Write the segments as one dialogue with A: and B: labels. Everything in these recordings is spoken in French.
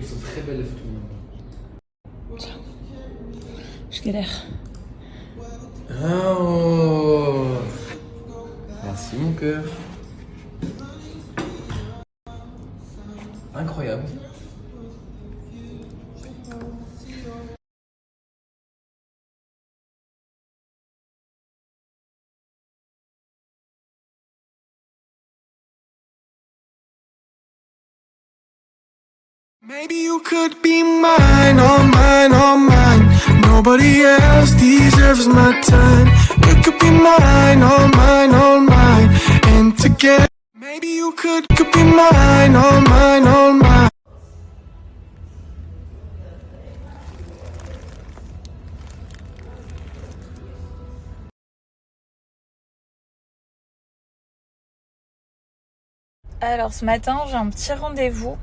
A: Elles sont très belles, tout.
B: Je galère.
A: Oh. Merci mon cœur. Incroyable.
C: Maybe you could be mine, all mine, all mine. Nobody else deserves my time. You could be mine, all mine, all mine. And together, maybe you could be mine, all mine, all mine.
B: Alors ce matin j'ai un petit rendez-vous.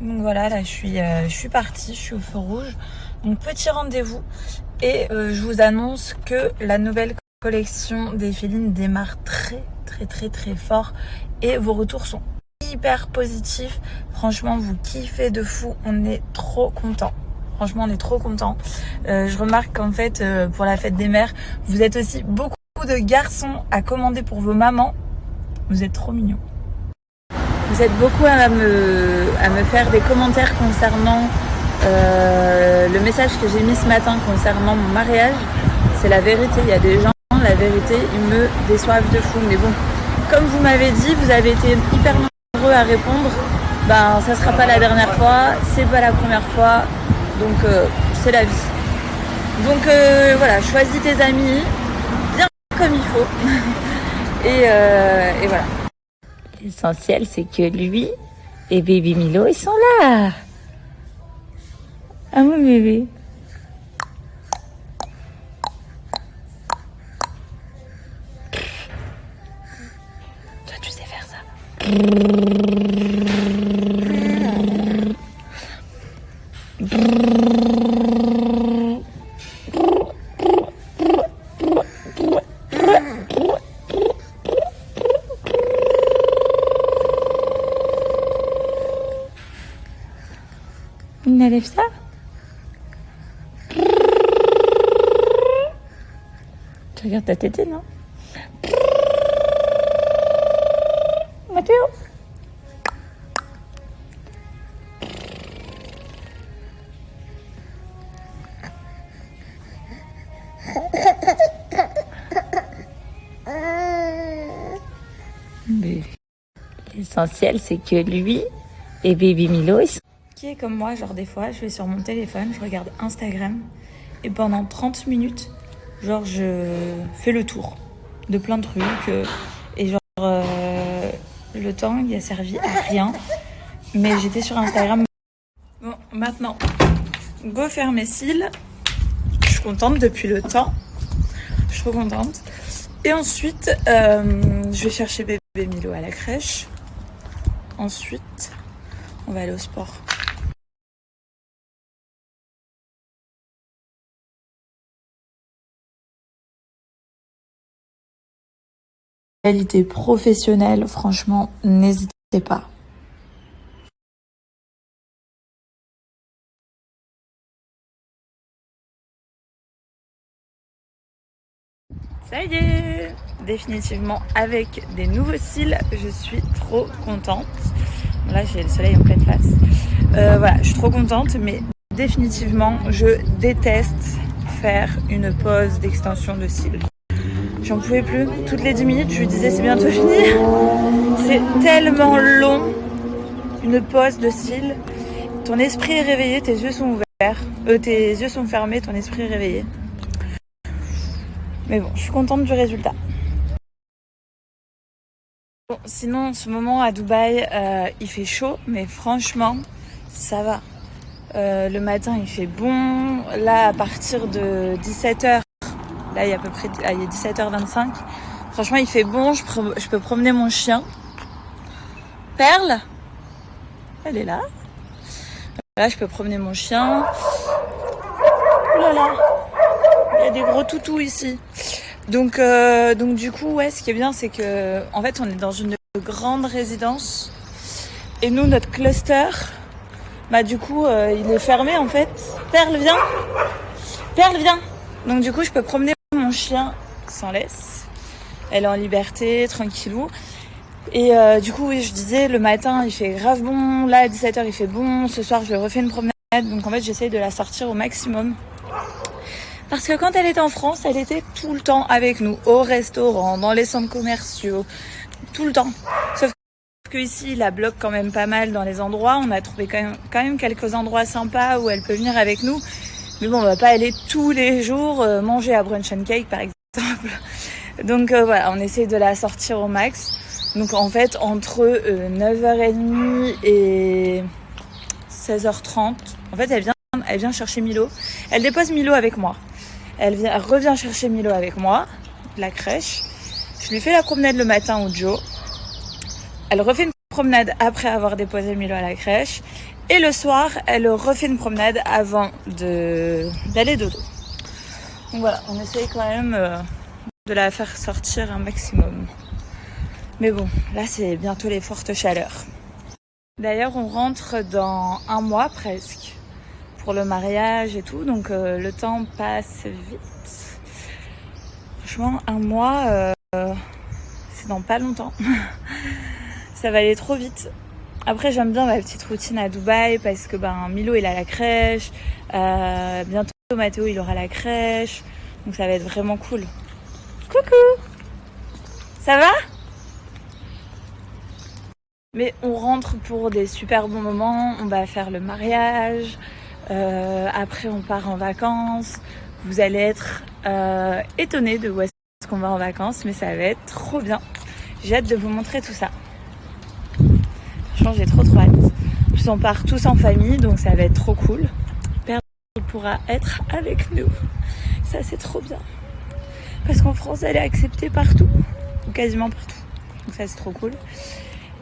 B: Donc voilà, là je suis partie, je suis au feu rouge. Donc petit rendez-vous. Et je vous annonce que la nouvelle collection des Félines démarre très fort. Et vos retours sont hyper positifs. Franchement, vous kiffez de fou. On est trop contents. Franchement, on est trop contents. Je remarque qu'en fait, pour la fête des mères, vous êtes aussi beaucoup de garçons à commander pour vos mamans. Vous êtes trop mignons. Vous êtes beaucoup à me faire des commentaires concernant le message que j'ai mis ce matin concernant mon mariage. C'est la vérité, il y a des gens, la vérité, ils me déçoivent de fou. Mais bon, comme vous m'avez dit, vous avez été hyper nombreux à répondre. Ben, ça sera pas la dernière fois, c'est pas la première fois, donc c'est la vie. Donc voilà, choisis tes amis, bien comme il faut. et voilà. L'essentiel, c'est que lui et Baby Milo, ils sont là. Ah mon bébé. Toi, tu sais faire ça. Il enlève ça. Tu regardes ta tétée, non? Mathéo. L'essentiel, c'est que lui et Baby Milo, ils sont... Qui est comme moi, genre des fois, je vais sur mon téléphone, je regarde Instagram et pendant 30 minutes, genre je fais le tour de plein de trucs et genre le temps, il a servi à rien, mais j'étais sur Instagram. Bon, maintenant, go faire mes cils. Je suis contente depuis le temps. Je suis trop contente. Et ensuite, je vais chercher bébé Milo à la crèche. Ensuite, on va aller au sport. Qualité professionnelle, franchement, n'hésitez pas. Ça y est, définitivement avec des nouveaux cils, je suis trop contente. Là, j'ai le soleil en pleine face. Voilà, je suis trop contente, mais définitivement, je déteste faire une pause d'extension de cils. J'en pouvais plus. Toutes les 10 minutes, je lui disais c'est bientôt fini. C'est tellement long, une pause de cils. Ton esprit est réveillé, tes yeux sont ouverts. Tes yeux sont fermés, ton esprit est réveillé. Mais bon, je suis contente du résultat. Bon, sinon, en ce moment à Dubaï, il fait chaud, mais franchement, ça va. Le matin, il fait bon. Là, à partir de 17h, là, il y a à peu près il est 17h25. Franchement, il fait bon. Je peux promener mon chien. Perle, elle est là. Là, je peux promener mon chien. Oh là là, il y a des gros toutous ici. Donc du coup, ouais, ce qui est bien, c'est que en fait, on est dans une grande résidence. Et nous, notre cluster, bah du coup il est fermé en fait. Perle viens. Perle viens. Donc du coup je peux promener mon chien sans laisse. Elle est en liberté, tranquillou. Et du coup oui, je disais le matin il fait grave bon, là à 17h il fait bon, ce soir je refais une promenade. Donc en fait j'essaye de la sortir au maximum. Parce que quand elle était en France, elle était tout le temps avec nous, au restaurant, dans les centres commerciaux, tout le temps. Sauf que ici, il la bloque quand même pas mal dans les endroits. On a trouvé quand même quelques endroits sympas où elle peut venir avec nous. Mais bon, on va pas aller tous les jours manger à Brunch and Cake, par exemple. Donc voilà, on essaye de la sortir au max. Donc en fait, entre 9h30 et 16h30, en fait, elle vient chercher Milo. Elle dépose Milo avec moi. Elle revient chercher Milo avec moi, de la crèche. Je lui fais la promenade le matin au Joe. Elle refait une promenade après avoir déposé Milo à la crèche. Et le soir, elle refait une promenade avant d'aller dodo. Donc voilà, on essaye quand même de la faire sortir un maximum. Mais bon, là c'est bientôt les fortes chaleurs. D'ailleurs, on rentre dans 1 mois presque. Pour le mariage et tout, donc le temps passe vite. Franchement, 1 mois, c'est dans pas longtemps. Ça va aller trop vite. Après, j'aime bien ma petite routine à Dubaï parce que Milo il a la crèche, bientôt Mathéo il aura la crèche, donc ça va être vraiment cool. Coucou, ça va ? Mais on rentre pour des super bons moments. On va faire le mariage. Après on part en vacances. Vous allez être étonnés de où est-ce qu'on va en vacances, mais ça va être trop bien. J'ai hâte de vous montrer tout ça. Franchement j'ai trop hâte. En plus on part tous en famille, donc ça va être trop cool. Perle pourra être avec nous. Ça c'est trop bien. Parce qu'en France elle est acceptée partout, ou quasiment partout. Donc ça c'est trop cool.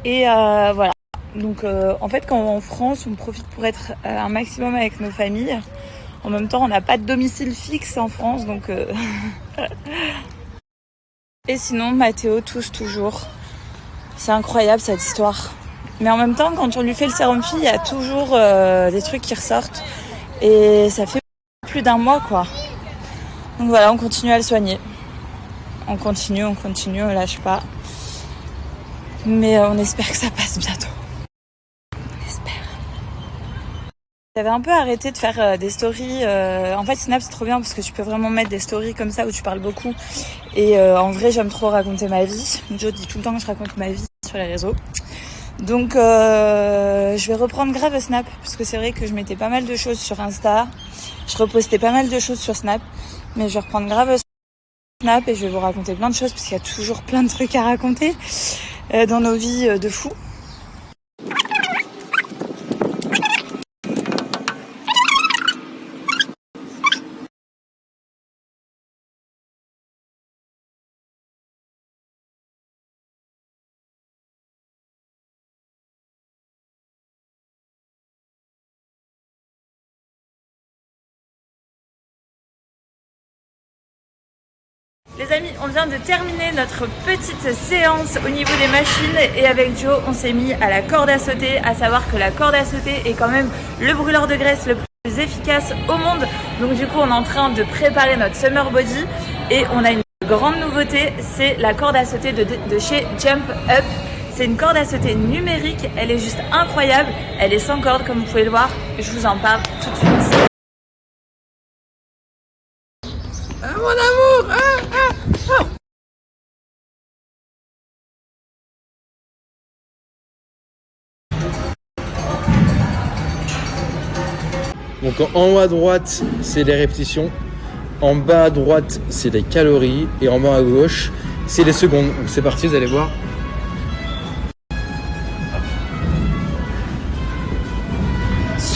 B: Et voilà. Donc en fait quand en France on profite pour être un maximum avec nos familles. En même temps on n'a pas de domicile fixe en France donc Et sinon Mathéo tousse toujours. C'est incroyable cette histoire. Mais en même temps quand on lui fait le sérum fille il y a toujours des trucs qui ressortent. Et ça fait plus d'1 mois quoi. Donc voilà, on continue à le soigner. On continue, on lâche pas. Mais on espère que ça passe bientôt. J'avais un peu arrêté de faire des stories. En fait, Snap, c'est trop bien parce que tu peux vraiment mettre des stories comme ça où tu parles beaucoup. Et en vrai, j'aime trop raconter ma vie. Joe dit tout le temps que je raconte ma vie sur les réseaux. Donc, je vais reprendre grave Snap parce que c'est vrai que je mettais pas mal de choses sur Insta. Je repostais pas mal de choses sur Snap. Mais je vais reprendre grave Snap et je vais vous raconter plein de choses parce qu'il y a toujours plein de trucs à raconter dans nos vies de fous. Les amis, on vient de terminer notre petite séance au niveau des machines et avec Joe, on s'est mis à la corde à sauter, à savoir que la corde à sauter est quand même le brûleur de graisse le plus efficace au monde. Donc du coup, on est en train de préparer notre summer body et on a une grande nouveauté, c'est la corde à sauter de chez Jump Up. C'est une corde à sauter numérique, elle est juste incroyable, elle est sans corde comme vous pouvez le voir, je vous en parle tout de suite.
A: Mon amour, Donc en haut à droite, c'est les répétitions. En bas à droite, c'est les calories. Et en bas à gauche, c'est les secondes. Donc c'est parti, vous allez voir.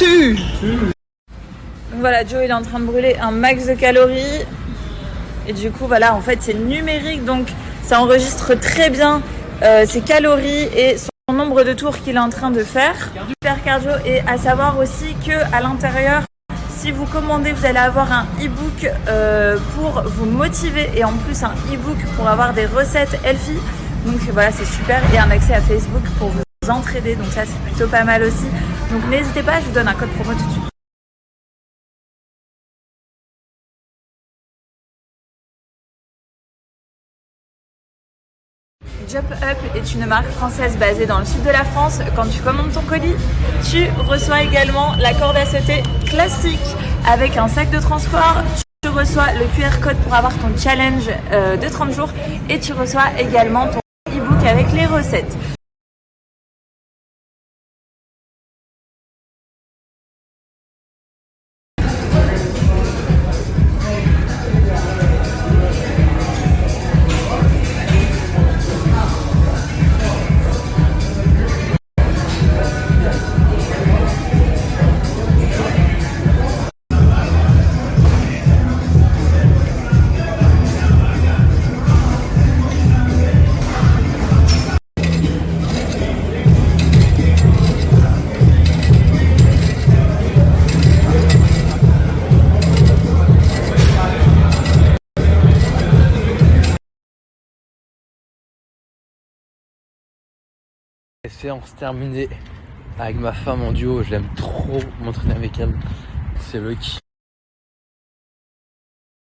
B: Donc voilà, Joe il est en train de brûler un max de calories. Et du coup voilà, en fait c'est numérique, donc ça enregistre très bien ses calories et son nombre de tours qu'il est en train de faire. Super cardio, et à savoir aussi que à l'intérieur, si vous commandez, vous allez avoir un e-book pour vous motiver et en plus un e-book pour avoir des recettes healthy. Donc voilà, c'est super, et un accès à Facebook pour vous entraider, donc ça c'est plutôt pas mal aussi. Donc n'hésitez pas, je vous donne un code promo tout de suite. Jump Up est une marque française basée dans le sud de la France. Quand tu commandes ton colis, tu reçois également la corde à sauter classique avec un sac de transport. Tu reçois le QR code pour avoir ton challenge de 30 jours et tu reçois également ton e-book avec les recettes.
A: Séance terminée avec ma femme en duo, je l'aime trop m'entraîner avec elle, c'est le kiff.